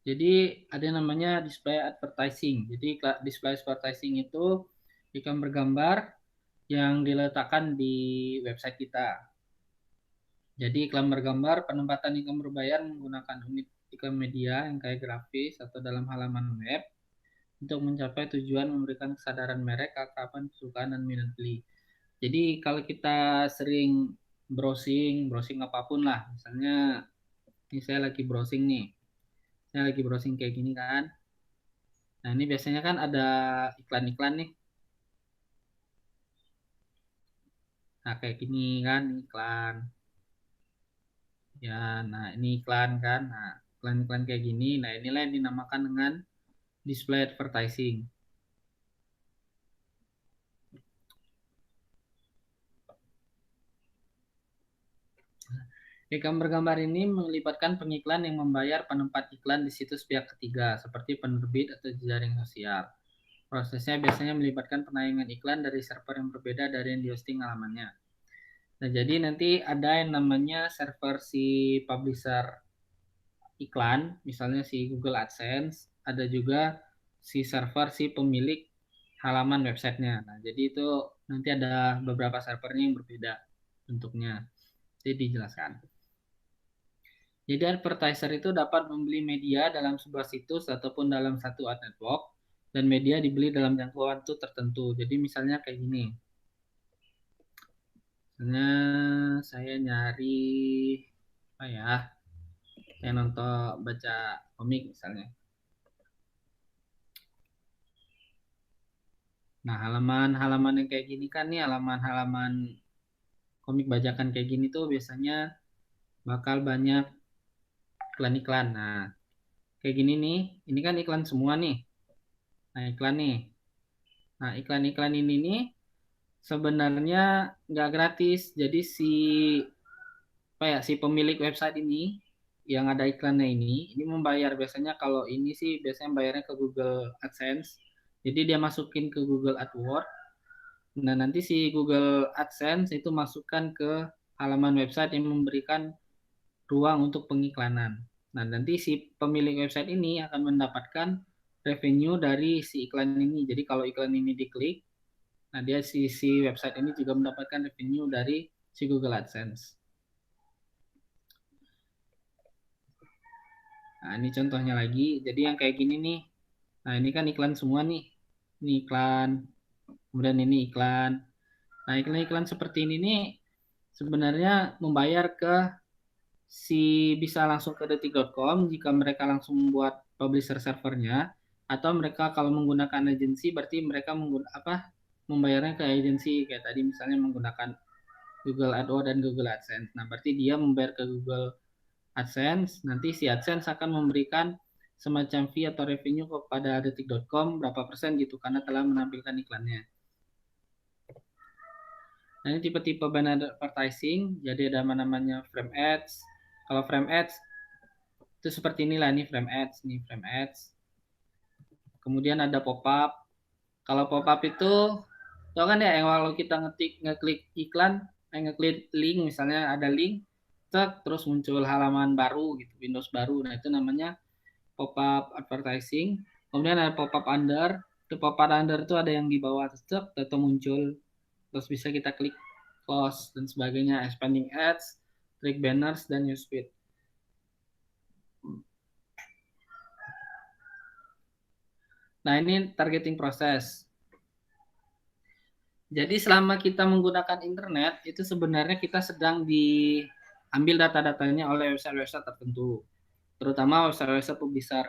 Jadi ada yang namanya display advertising. Jadi display advertising itu iklan bergambar yang diletakkan di website kita. Jadi iklan bergambar, penempatan iklan berbayar menggunakan unit iklan media yang kayak grafis atau dalam halaman web untuk mencapai tujuan memberikan kesadaran merek, kekapan, kesukaan, dan minat beli. Jadi kalau kita sering browsing apapun lah, misalnya ini saya lagi browsing nih, saya lagi browsing kayak gini kan. Nah ini biasanya kan ada iklan-iklan nih. Nah kayak gini kan iklan. Ya, nah ini iklan kan. Nah iklan-iklan kayak gini. Nah inilah yang dinamakan dengan display advertising. Iklan bergambar ini melibatkan pengiklan yang membayar penempat iklan di situs pihak ketiga, seperti penerbit atau jaring sosial. Prosesnya biasanya melibatkan penayangan iklan dari server yang berbeda dari yang di-hosting halamannya. Nah, jadi nanti ada yang namanya server si publisher iklan, misalnya si Google AdSense, ada juga si server si pemilik halaman websitenya. Nah, jadi itu nanti ada beberapa servernya yang berbeda bentuknya. Jadi dijelaskan. Jadi advertiser itu dapat membeli media dalam sebuah situs ataupun dalam satu ad network dan media dibeli dalam jangka waktu tertentu. Jadi misalnya kayak gini. Misalnya saya nyari apa ya? Saya nonton baca komik misalnya. Nah, halaman-halaman yang kayak gini kan nih halaman-halaman komik bajakan kayak gini tuh biasanya bakal banyak iklan-iklan. Nah, kayak gini nih, ini kan iklan semua nih. Nah, iklan nih. Nah, iklan-iklan ini nih sebenarnya nggak gratis. Jadi apa ya, si pemilik website ini yang ada iklannya ini membayar biasanya kalau ini sih biasanya bayarnya ke Google AdSense. Jadi dia masukin ke Google AdWords. Nah, nanti si Google AdSense itu masukkan ke halaman website yang memberikan ruang untuk pengiklanan. Nah, nanti si pemilik website ini akan mendapatkan revenue dari si iklan ini. Jadi kalau iklan ini diklik, nah dia si website ini juga mendapatkan revenue dari si Google AdSense. Nah, ini contohnya lagi. Jadi yang kayak gini nih. Nah, ini kan iklan semua nih. Ini iklan, kemudian ini iklan. Nah, iklan-iklan seperti ini nih sebenarnya membayar ke si bisa langsung ke detik.com jika mereka langsung membuat publisher servernya atau mereka kalau menggunakan agensi berarti mereka membayarnya ke agensi kayak tadi misalnya menggunakan Google AdWords dan Google AdSense. Nah, berarti dia membayar ke Google AdSense, nanti si AdSense akan memberikan semacam fee atau revenue kepada detik.com berapa persen gitu karena telah menampilkan iklannya. Nah, ini tipe-tipe banner advertising, jadi ada namanya frame ads. Kalau frame ads itu seperti inilah nih frame ads. Kemudian ada pop-up. Kalau pop-up itu tau kan ya yang kalau kita ngeklik iklan, ngeklik link misalnya ada link, terus muncul halaman baru gitu, Windows baru. Nah, itu namanya pop-up advertising. Kemudian ada pop-up under. Itu pop-up under itu ada yang di bawah atau muncul. Terus bisa kita klik close dan sebagainya. Expanding ads, click banners, dan newsfeed. Nah, ini targeting proses. Jadi selama kita menggunakan internet, itu sebenarnya kita sedang diambil data-datanya oleh website-website tertentu. Terutama website-website publisher.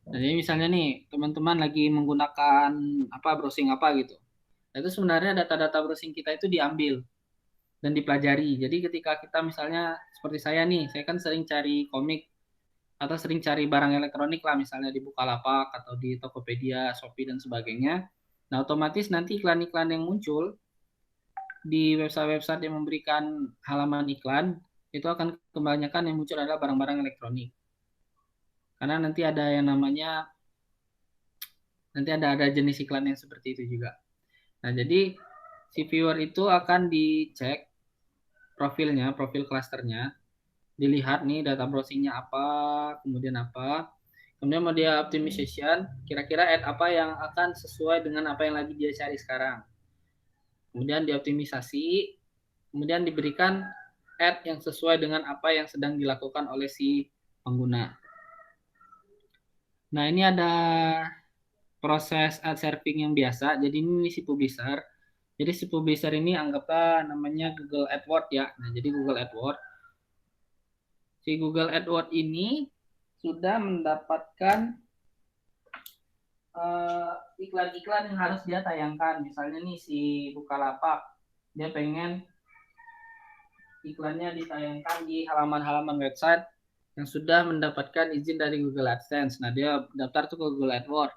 Jadi misalnya nih, teman-teman lagi menggunakan browsing apa gitu. Itu sebenarnya data-data browsing kita itu diambil dan dipelajari. Jadi ketika kita misalnya seperti saya nih, saya kan sering cari komik atau sering cari barang elektronik lah misalnya di Bukalapak atau di Tokopedia, Shopee dan sebagainya. Nah, otomatis nanti iklan-iklan yang muncul di website-website yang memberikan halaman iklan itu akan kebanyakan yang muncul adalah barang-barang elektronik. Karena nanti ada jenis iklan yang seperti itu juga. Nah, jadi si viewer itu akan dicek profilnya, profil klasternya, dilihat nih data browsingnya apa, kemudian apa. Kemudian mau dia optimization, kira-kira ad apa yang akan sesuai dengan apa yang lagi dia cari sekarang. Kemudian dioptimisasi, kemudian diberikan ad yang sesuai dengan apa yang sedang dilakukan oleh si pengguna. Nah, ini ada proses ad serving yang biasa. Jadi ini si publisher. Jadi si publisher ini anggaplah namanya Google AdWords ya. Nah, jadi Google AdWords. Si Google AdWords ini sudah mendapatkan iklan-iklan yang harus dia tayangkan. Misalnya nih si Bukalapak, dia pengen iklannya ditayangkan di halaman-halaman website yang sudah mendapatkan izin dari Google AdSense. Nah, dia daftar tuh ke Google AdWords.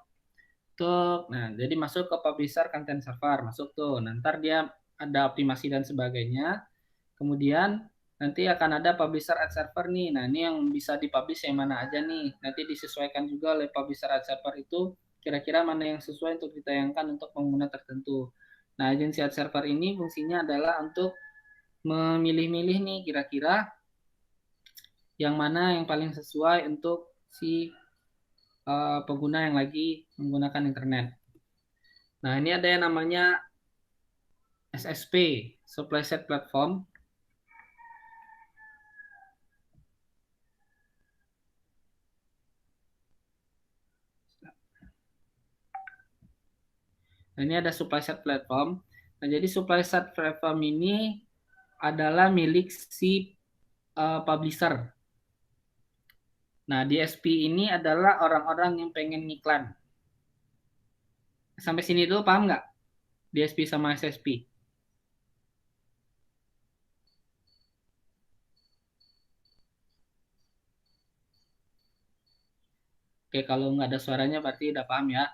Tuh, nah jadi masuk ke publisher content server, masuk tuh. Nanti dia ada optimasi dan sebagainya. Kemudian nanti akan ada publisher ad server nih. Nah, ini yang bisa dipublish yang mana aja nih. Nanti disesuaikan juga oleh publisher ad server itu kira-kira mana yang sesuai untuk ditayangkan untuk pengguna tertentu. Nah, agensi ad server ini fungsinya adalah untuk memilih-milih nih kira-kira yang mana yang paling sesuai untuk si pengguna yang lagi menggunakan internet. Nah, ini ada yang namanya SSP, Supply Side Platform. Nah, ini ada Supply Side Platform. Nah, jadi Supply Side Platform ini adalah milik si publisher. Nah, DSP ini adalah orang-orang yang pengen ngiklan. Sampai sini dulu paham nggak? DSP sama SSP. Oke, kalau nggak ada suaranya berarti udah paham ya.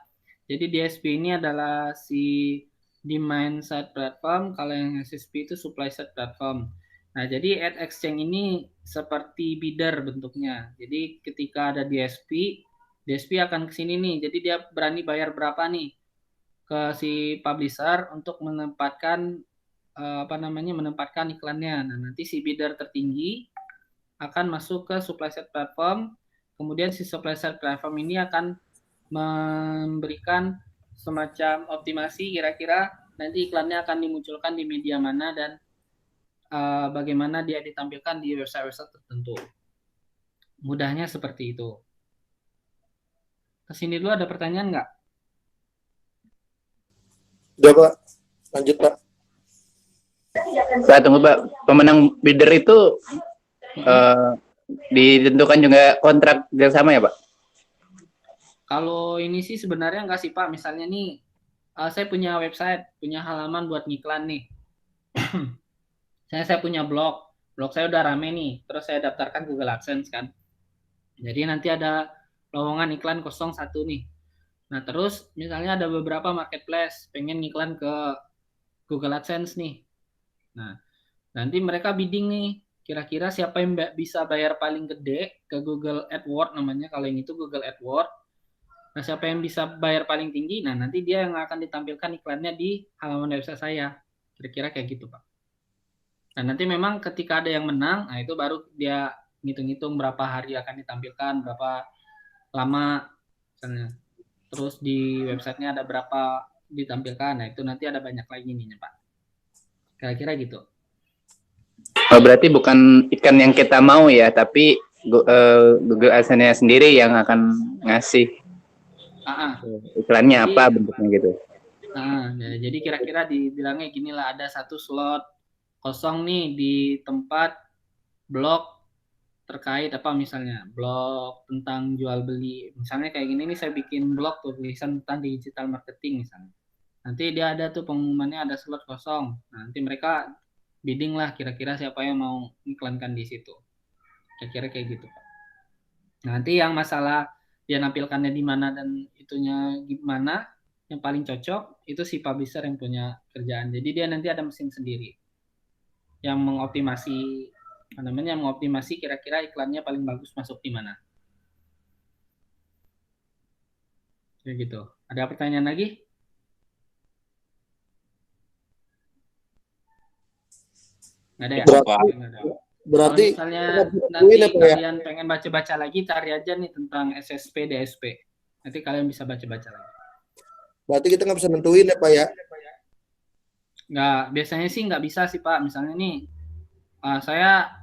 Jadi DSP ini adalah si demand side platform, kalau yang SSP itu supply side platform. Nah, jadi ad exchange ini seperti bidder bentuknya. Jadi ketika ada DSP, DSP akan ke sini nih. Jadi dia berani bayar berapa nih ke si publisher untuk menempatkan menempatkan iklannya. Nah, nanti si bidder tertinggi akan masuk ke supply side platform. Kemudian si supply side platform ini akan memberikan semacam optimasi kira-kira nanti iklannya akan dimunculkan di media mana dan bagaimana dia ditampilkan di website-website tertentu. Mudahnya seperti itu. Kesini dulu ada pertanyaan nggak? Udah Pak, lanjut Pak. Pak, tunggu Pak. Pemenang bidder itu ditentukan juga kontrak bersama ya Pak? Kalau ini sih sebenarnya nggak sih Pak. Misalnya nih, saya punya website, punya halaman buat ngiklan nih. saya punya blog saya udah rame nih. Terus saya daftarkan Google AdSense kan. Jadi nanti ada lowongan iklan 01 nih. Nah, terus misalnya ada beberapa marketplace pengen iklan ke Google AdSense nih. Nah, nanti mereka bidding nih, kira-kira siapa yang bisa bayar paling gede ke Google AdWords namanya, kalau yang itu Google AdWords. Nah, siapa yang bisa bayar paling tinggi, nah nanti dia yang akan ditampilkan iklannya di halaman website saya. Kira-kira kayak gitu, Pak. Nah, nanti memang ketika ada yang menang, nah itu baru dia ngitung-ngitung berapa hari akan ditampilkan, berapa lama misalnya. Terus di websitenya ada berapa ditampilkan. Nah, itu nanti ada banyak lagi nih, Pak. Kira-kira gitu. Oh, berarti bukan ikan yang kita mau ya, tapi Google AdSense sendiri yang akan ngasih iklannya jadi, apa bentuknya gitu. Jadi kira-kira dibilangnya gini lah, ada satu slot kosong nih di tempat blog terkait apa misalnya blog tentang jual beli, misalnya kayak gini nih, saya bikin blog tulisan tentang digital marketing misalnya. Nanti dia ada tuh pengumumannya, ada slot kosong. Nanti mereka bidding lah kira-kira siapa yang mau iklankan di situ. Kira-kira kayak gitu, Pak. Nanti yang masalah dia nampilkannya di mana dan itunya gimana, yang paling cocok itu si publisher yang punya kerjaan. Jadi dia nanti ada mesin sendiri yang mengoptimasi mengoptimasi kira-kira iklannya paling bagus masuk di mana. Kayak gitu. Ada pertanyaan lagi? Nggak ada ya? Berarti, Nggak ada. Kalau Berarti misalnya kita nggak bisa nanti nentuin ya Pak ya? kalian pengen baca-baca lagi, cari aja nih tentang SSP, DSP. Nanti kalian bisa baca-baca lagi. Berarti kita nggak bisa nentuin ya Pak ya? Nggak, biasanya sih nggak bisa sih Pak. Misalnya nih, saya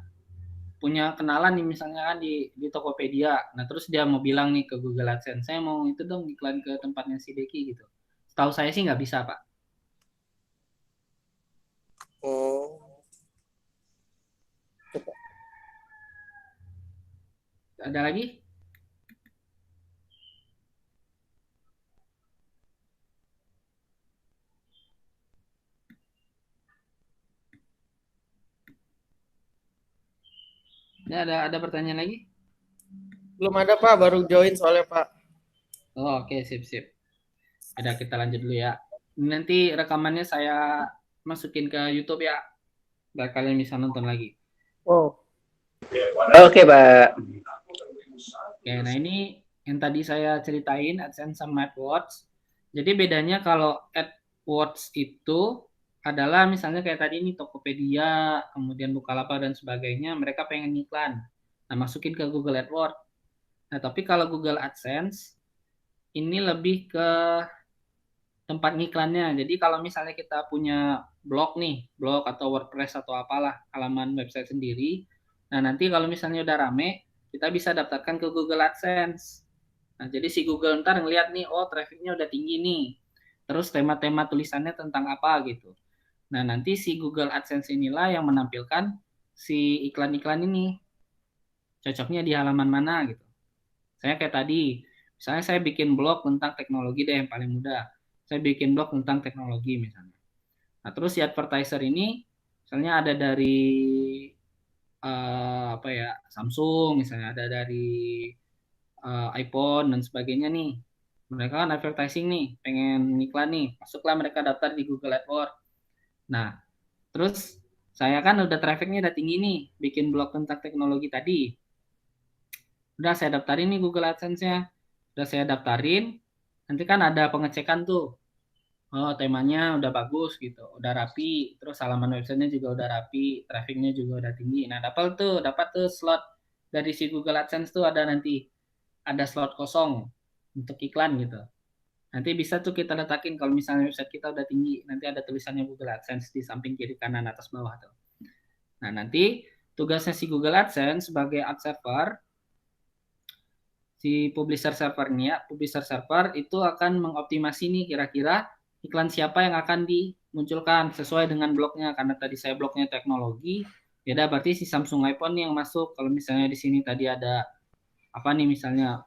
punya kenalan nih misalnya kan di Tokopedia. Nah terus dia mau bilang nih ke Google AdSense, saya mau itu dong iklan ke tempatnya si Deki gitu. Setahu saya sih nggak bisa Pak. Oh, Ada lagi? Ya, ada pertanyaan lagi? Belum ada Pak, baru join soalnya Pak. Oh, oke, sip, sip. Udah kita lanjut dulu ya. Nanti rekamannya saya masukin ke YouTube ya, biar kalian bisa nonton lagi. Oh, Oke, Pak. Oke, nah ini yang tadi saya ceritain AdSense sama AdWords. Jadi bedanya kalau AdWords itu adalah misalnya kayak tadi ini Tokopedia, kemudian Bukalapak dan sebagainya, mereka pengen iklan. Nah, masukin ke Google AdWords. Nah, tapi kalau Google AdSense ini lebih ke tempat ngiklannya. Jadi kalau misalnya kita punya blog nih, blog atau WordPress atau apalah, halaman website sendiri. Nah, nanti kalau misalnya udah rame, kita bisa daftarkan ke Google AdSense. Nah, jadi si Google ntar ngeliat nih, oh trafficnya udah tinggi nih. Terus tema-tema tulisannya tentang apa gitu. Nah, nanti si Google AdSense inilah yang menampilkan si iklan-iklan ini. Cocoknya di halaman mana gitu. Saya kayak tadi, misalnya saya bikin blog tentang teknologi deh yang paling mudah. Saya bikin blog tentang teknologi misalnya. Nah, terus si advertiser ini misalnya ada dari apa ya, Samsung misalnya, ada dari iPhone dan sebagainya nih. Mereka kan advertising nih, pengen iklan nih. Masuklah mereka daftar di Google AdWords. Nah, terus saya kan udah trafficnya udah tinggi nih, bikin blog tentang teknologi tadi. Udah saya daftarin nih Google AdSense-nya. Udah saya daftarin, nanti kan ada pengecekan tuh. Oh, temanya udah bagus gitu, udah rapi, terus halaman websitenya juga udah rapi, trafficnya juga udah tinggi. Nah, dapat tuh slot dari si Google AdSense tuh ada nanti ada slot kosong untuk iklan gitu. Nanti bisa tuh kita letakin kalau misalnya website kita udah tinggi, nanti ada tulisannya Google AdSense di samping kiri kanan atas bawah tuh. Nah, nanti tugasnya si Google AdSense sebagai ad server, si publisher server itu akan mengoptimasi nih kira-kira iklan siapa yang akan dimunculkan sesuai dengan blognya. Karena tadi saya blognya teknologi, beda berarti si Samsung iPhone yang masuk. Kalau misalnya di sini tadi ada apa nih misalnya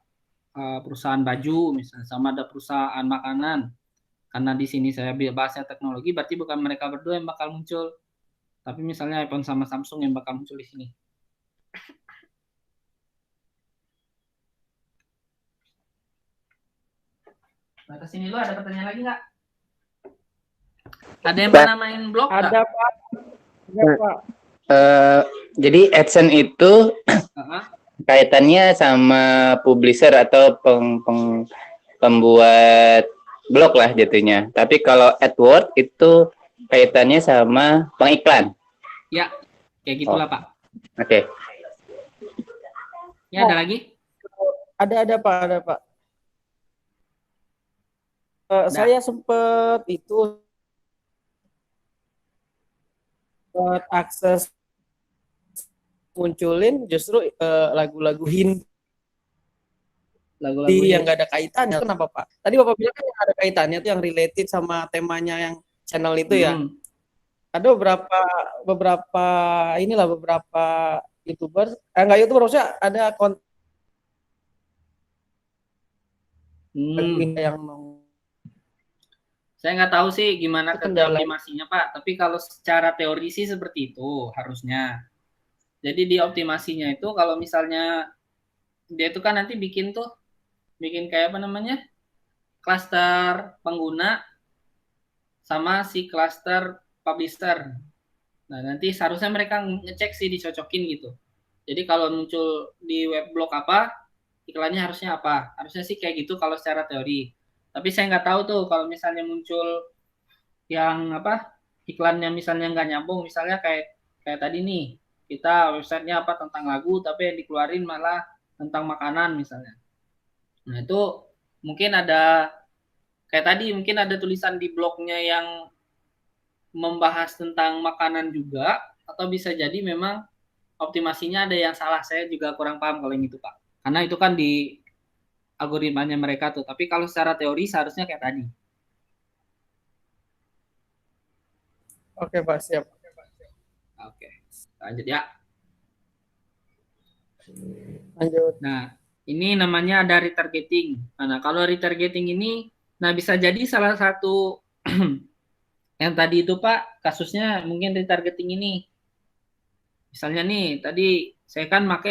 perusahaan baju misalnya sama ada perusahaan makanan. Karena di sini saya bahasnya teknologi, berarti bukan mereka berdua yang bakal muncul, tapi misalnya iPhone sama Samsung yang bakal muncul di sini. Batas ini lu ada pertanyaan lagi nggak? Ada yang pernah main blog nggak? ada Pak. Ada Pak. Jadi AdSense itu kaitannya sama publisher atau pembuat blog lah jatuhnya. Tapi kalau AdWords itu kaitannya sama pengiklan. Ya, kayak gitulah Pak. Oke. Ya, ada lagi? Ada Pak, ada Pak. Saya sempat itu akses munculin justru lagu-lagu Hindi Lagu-lagu yang nggak ada kaitannya. Kenapa Pak? Tadi Bapak bilang kan yang ada kaitannya tuh yang related sama temanya yang channel itu ya. Ada beberapa inilah beberapa YouTuber, enggak YouTuber maksudnya ada konten yang Saya nggak tahu sih gimana kerja kendala. optimasinya Pak, tapi kalau secara teori sih seperti itu harusnya. Jadi di optimasinya itu kalau misalnya dia itu kan nanti bikin kayak apa namanya, klaster pengguna sama si klaster publisher. Nah nanti seharusnya mereka ngecek sih, dicocokin gitu. Jadi kalau muncul di web blog apa, iklannya harusnya apa? Harusnya sih kayak gitu kalau secara teori. Tapi saya nggak tahu tuh kalau misalnya muncul yang apa, iklannya misalnya nggak nyambung, misalnya kayak kayak tadi nih, kita websitenya apa tentang lagu, tapi yang dikeluarin malah tentang makanan misalnya. Nah itu mungkin ada kayak tadi mungkin ada tulisan di blognya yang membahas tentang makanan juga, atau bisa jadi memang optimasinya ada yang salah. Saya juga kurang paham kalau yang itu Pak. Karena itu kan di algoritmanya mereka tuh. Tapi kalau secara teori seharusnya kayak tadi. Oke, Pak, siap. Oke, lanjut ya. Lanjut. Nah, ini namanya ada retargeting. Nah, kalau retargeting ini, nah bisa jadi salah satu yang tadi itu Pak, kasusnya mungkin retargeting ini. Misalnya nih, tadi saya kan make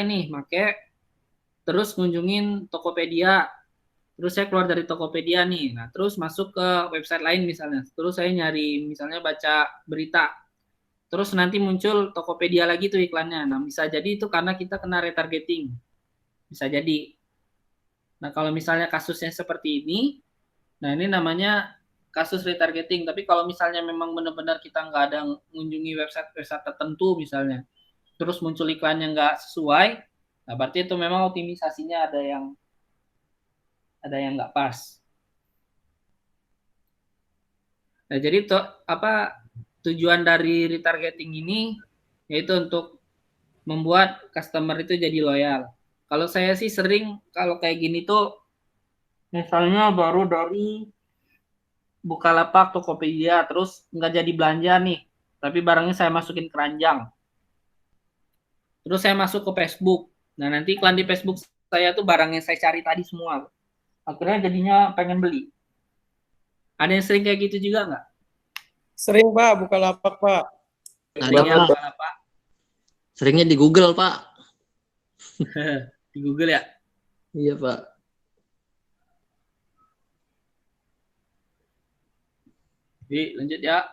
terus ngunjungin Tokopedia, terus saya keluar dari Tokopedia nih, nah terus masuk ke website lain misalnya, terus saya nyari misalnya baca berita, terus nanti muncul Tokopedia lagi tuh iklannya. Nah bisa jadi itu karena kita kena retargeting, bisa jadi. Nah kalau misalnya kasusnya seperti ini, nah ini namanya kasus retargeting. Tapi kalau misalnya memang benar-benar kita nggak ada mengunjungi website-website tertentu misalnya, terus muncul iklan yang nggak sesuai, nah berarti itu memang optimisasinya ada yang nggak pas. Nah jadi tujuan dari retargeting ini yaitu untuk membuat customer itu jadi loyal. Kalau saya sih sering kalau kayak gini tuh misalnya baru dari Bukalapak, Tokopedia, terus nggak jadi belanja nih, tapi barangnya saya masukin keranjang. Terus saya masuk ke Facebook. Nah nanti iklan di Facebook saya tuh barang yang saya cari tadi semua. Akhirnya jadinya pengen beli. Ada yang sering kayak gitu juga nggak? Sering, Pak, Bukalapak, Pak. Seringnya Bukalapak. Seringnya di Google, Pak. Di Google ya? Iya, Pak. Jadi lanjut ya.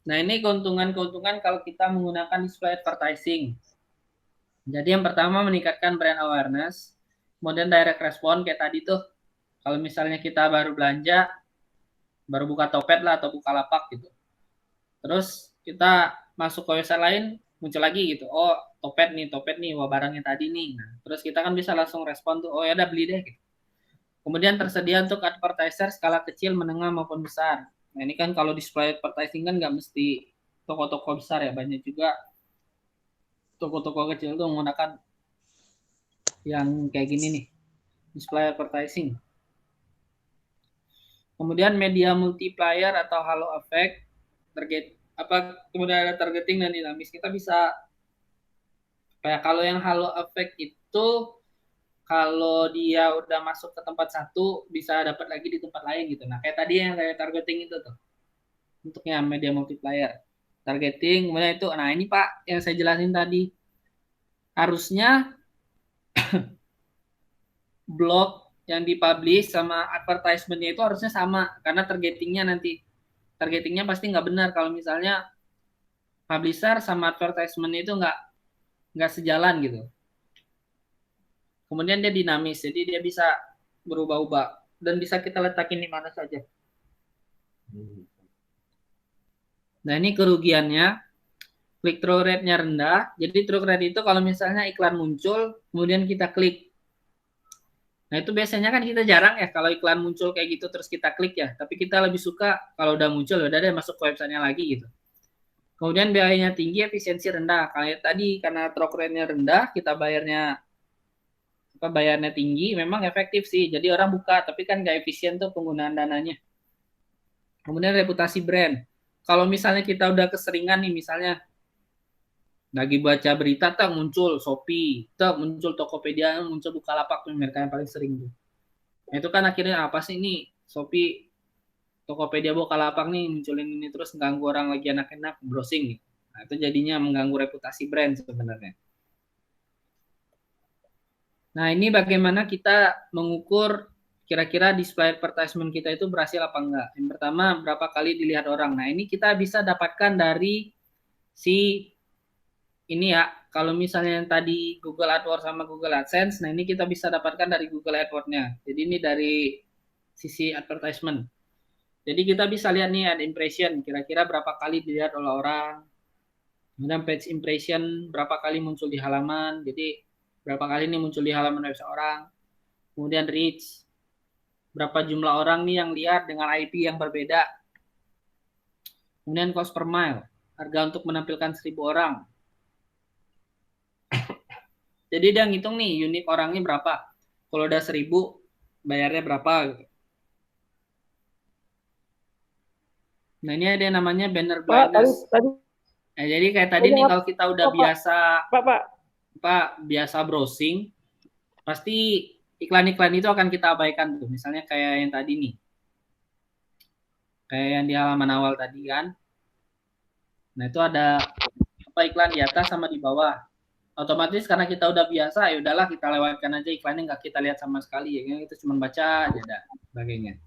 Nah ini keuntungan-keuntungan kalau kita menggunakan display advertising. Jadi yang pertama meningkatkan brand awareness, kemudian direct respon kayak tadi tuh. Kalau misalnya kita baru belanja, baru buka Topet lah atau Bukalapak gitu. Terus kita masuk ke website lain, muncul lagi gitu. Oh, Topet nih, wah barangnya tadi nih. Nah, terus kita kan bisa langsung respon tuh, oh ya udah beli deh gitu. Kemudian tersedia untuk advertiser skala kecil, menengah maupun besar. Nah, ini kan kalau display advertising kan nggak mesti toko-toko besar ya, banyak juga toko-toko kecil tuh menggunakan yang kayak gini nih, display advertising. Kemudian media multiplier atau halo effect, kemudian ada targeting dan dinamis. Kita bisa kalau yang halo effect itu kalau dia udah masuk ke tempat satu bisa dapat lagi di tempat lain gitu. Nah kayak tadi yang kayak targeting itu tuh untuknya media multiplier, targeting. Kemudian itu, nah ini Pak yang saya jelasin tadi, harusnya blog yang dipublish sama advertisement-nya itu harusnya sama, karena targetingnya pasti nggak benar kalau misalnya publisher sama advertisement itu nggak sejalan gitu. Kemudian dia dinamis, jadi dia bisa berubah-ubah dan bisa kita letakin di mana saja. Nah ini kerugiannya, click through rate-nya rendah. Jadi through rate itu kalau misalnya iklan muncul, kemudian kita klik. Nah itu biasanya kan kita jarang ya kalau iklan muncul kayak gitu terus kita klik ya. Tapi kita lebih suka kalau udah muncul udah deh masuk ke websitenya lagi gitu. Kemudian biayanya tinggi, efisiensi rendah. Kayak tadi karena through rate-nya rendah, kita bayarnya tinggi, memang efektif sih. Jadi orang buka, tapi kan nggak efisien tuh penggunaan dananya. Kemudian reputasi brand. Kalau misalnya kita udah keseringan nih, misalnya lagi baca berita tak muncul Shopee, tak muncul Tokopedia, muncul Bukalapak tuh mereka yang paling sering tuh. Nah, itu kan akhirnya apa sih nih Shopee, Tokopedia, Bukalapak nih munculin ini terus mengganggu orang lagi enak-enak browsing gitu. Nah, itu jadinya mengganggu reputasi brand sebenarnya. Nah, ini bagaimana kita mengukur kira-kira display advertisement kita itu berhasil apa enggak. Yang pertama, berapa kali dilihat orang. Nah, ini kita bisa dapatkan dari ini ya, kalau misalnya yang tadi Google AdWords sama Google AdSense, nah ini kita bisa dapatkan dari Google AdWords-nya. Jadi ini dari sisi advertisement. Jadi kita bisa lihat nih ad impression, kira-kira berapa kali dilihat oleh orang. Kemudian page impression berapa kali muncul di halaman, jadi berapa kali ini muncul di halaman website orang. Kemudian reach, berapa jumlah orang nih yang lihat dengan IP yang berbeda. Kemudian cost per mile, harga untuk menampilkan 1.000 orang. Jadi dia ngitung nih unik orangnya berapa. Kalau udah 1.000, bayarnya berapa gitu. Nah ini ada yang namanya banner Pak, blindness. tadi Nah, jadi kayak tadi nih kalau kita udah biasa biasa browsing, pasti iklan-iklan itu akan kita abaikan tuh. Misalnya kayak yang tadi nih. Kayak yang di halaman awal tadi kan. Nah, itu ada apa iklan di atas sama di bawah. Otomatis karena kita udah biasa, ya udahlah kita lewatkan aja iklannya, nggak kita lihat sama sekali ya. Kita cuma baca aja dan sebagainya.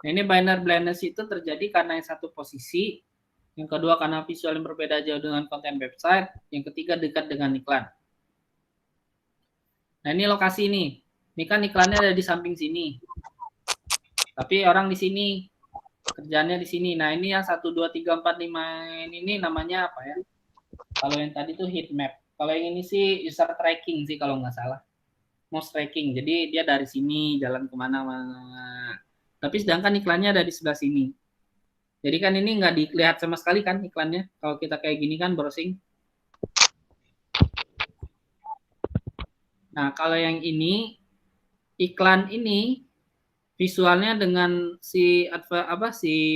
Nah, ini banner blindness itu terjadi karena yang satu posisi, yang kedua karena visual yang berbeda jauh dengan konten website, yang ketiga dekat dengan iklan. Nah, ini lokasi nih. Ini kan iklannya ada di samping sini. Tapi orang di sini, kerjaannya di sini. Nah, ini yang 1, 2, 3, 4, 5 ini namanya apa ya? Kalau yang tadi tuh heat map. Kalau yang ini sih user tracking sih kalau nggak salah. Mouse tracking. Jadi dia dari sini jalan kemana-mana. Tapi sedangkan iklannya ada di sebelah sini. Jadi kan ini nggak dilihat sama sekali kan iklannya. Kalau kita kayak gini kan browsing. Nah, kalau yang ini, iklan ini visualnya dengan si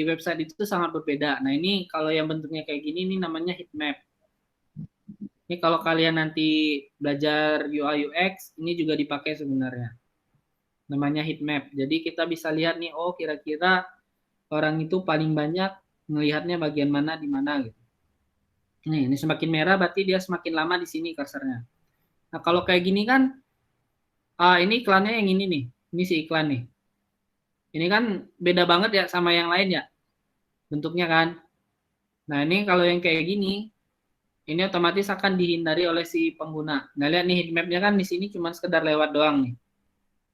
website itu sangat berbeda. Nah, ini kalau yang bentuknya kayak gini ini namanya heat map. Ini kalau kalian nanti belajar UI UX, ini juga dipakai sebenarnya. Namanya heat map. Jadi kita bisa lihat nih, oh kira-kira orang itu paling banyak melihatnya bagian mana di mana gitu. Nih, ini semakin merah berarti dia semakin lama di sini kursornya. Nah, kalau kayak gini kan, ini iklannya yang ini nih. Ini si iklan nih. Ini kan beda banget ya sama yang lain ya. Bentuknya kan. Nah, ini kalau yang kayak gini, ini otomatis akan dihindari oleh si pengguna. Nah, lihat nih heatmap-nya kan di sini cuma sekedar lewat doang nih.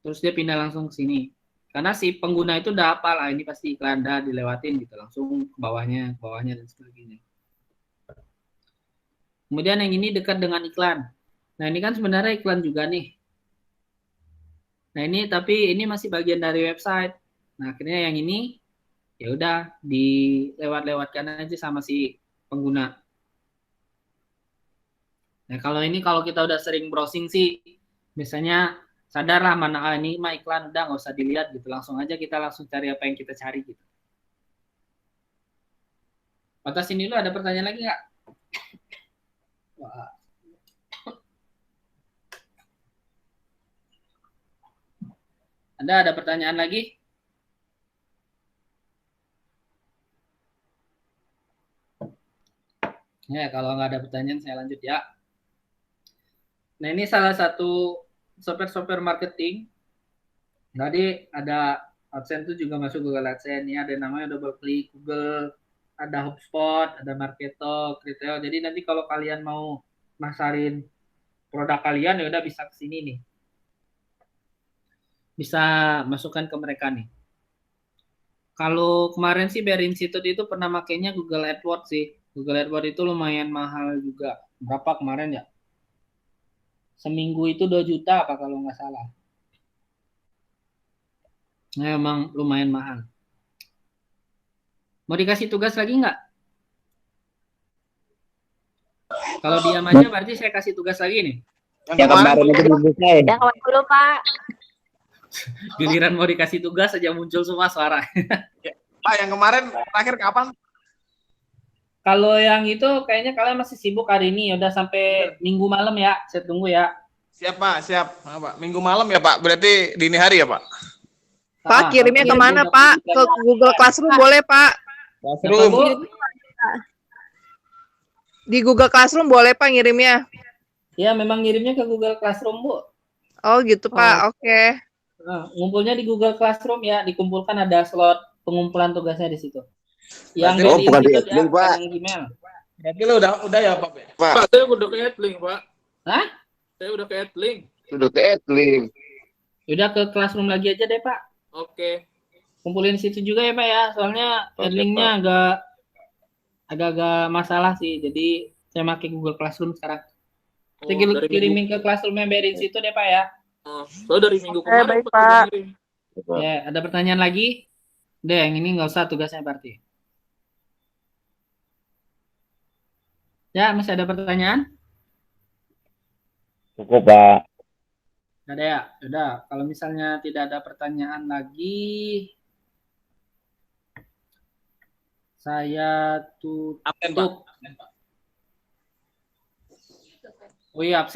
Terus dia pindah langsung ke sini. Karena si pengguna itu udah hafal, ini pasti iklan, dah dilewatin gitu. Langsung ke bawahnya dan sebagainya. Kemudian yang ini dekat dengan iklan. Nah, ini kan sebenarnya iklan juga nih. Nah, ini tapi ini masih bagian dari website. Nah, akhirnya yang ini ya udah dilewat-lewatkan aja sama si pengguna. Nah, kalau ini kalau kita udah sering browsing sih biasanya sadarlah mana ini mah iklan, udah nggak usah dilihat gitu. Langsung aja kita langsung cari apa yang kita cari gitu. Batas ini dulu ada pertanyaan lagi nggak? Wah. Ada pertanyaan lagi? Ya, kalau nggak ada pertanyaan saya lanjut ya. Nah, ini salah satu software marketing. Tadi ada AdSense itu juga masuk Google AdSense. Ini ada namanya DoubleClick, Google, ada HubSpot, ada Marketo, Criteo. Jadi nanti kalau kalian mau masarin produk kalian ya udah bisa ke sini nih. Bisa masukkan ke mereka nih. Kalau kemarin sih Bear Institute itu pernah makainya Google AdWords sih. Google AdWords itu lumayan mahal juga. Berapa kemarin ya? Seminggu itu 2 juta apa kalau nggak salah. Nah, emang lumayan mahal. Mau dikasih tugas lagi nggak? Kalau diam aja berarti saya kasih tugas lagi nih. Yang kemarin itu belum selesai. Yang kemarin dulu, Pak. Giliran mau dikasih tugas aja muncul semua suara. Pak, yang kemarin terakhir kapan? Kalau yang itu kayaknya kalian masih sibuk hari ini. Udah sampai Minggu malam ya. Saya tunggu ya. Siap, Pak. Siap. Nah, Pak. Minggu malam ya, Pak. Berarti dini hari ya, Pak? Pak, kirimnya kemana, Pak? Ke Google Classroom boleh, Pak? Classroom. Di Google Classroom boleh, Pak, ngirimnya? Ya, memang ngirimnya ke Google Classroom, Bu. Oh, gitu, Pak. Oke. Nah, ngumpulnya di Google Classroom ya. Dikumpulkan ada slot pengumpulan tugasnya di situ. Yang Oh, bukan di itu Adlink, Pak. yang email. Berarti lo udah ya, Pak? Pak, Saya udah ke Adlink, Pak. Hah? Saya udah ke Adlink. sudah ke Adlink. Udah ke Classroom lagi aja deh, Pak. Oke. Kumpulin situ juga ya, Pak ya. Soalnya Oke, Adlinknya agak-agak masalah sih. Jadi Saya pakai Google Classroom sekarang. Oh, Saya dari kirimin ke Classroom yang dari situ deh Pak ya. So dari minggu kemarin baik, Pak, Pak. udah ngirim. Ya, ada pertanyaan lagi? Udah, yang ini nggak usah tugasnya berarti. Ya, masih ada pertanyaan? Cukup, Pak. Nggak ada ya? Udah, kalau misalnya tidak ada pertanyaan lagi, saya Absen, Pak. tutup. Oh iya, absen.